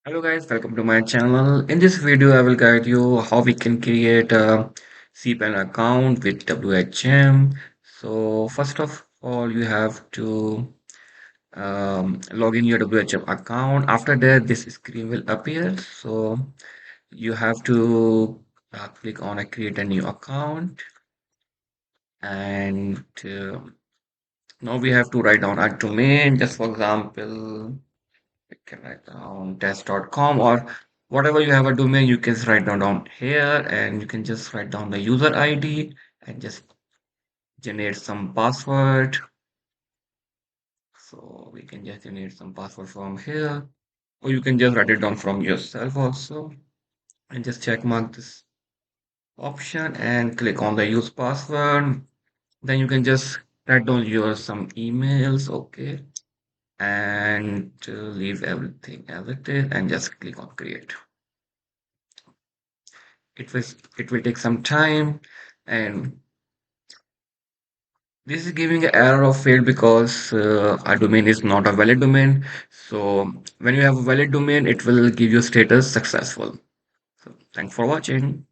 Hello guys, welcome to my channel. In this video, I will guide you how we can create a cPanel account with WHM. So first of all, you have to log in your WHM account. After that, this screen will appear. So you have to click on a create a new account, and now we have to write down a domain. Just for example, you can write down test.com or whatever you have a domain, you can write down here, and you can just write down the user ID and just generate some password. So we can just generate some password from here, or you can just write it down from yourself also, and just check mark this option and click on the use password. Then you can just write down your some emails, okay, and leave everything as it is and just click on create. It will take some time, and this is giving an error of failed because our domain is not a valid domain. So when you have a valid domain, it will give you status successful. So thanks for watching.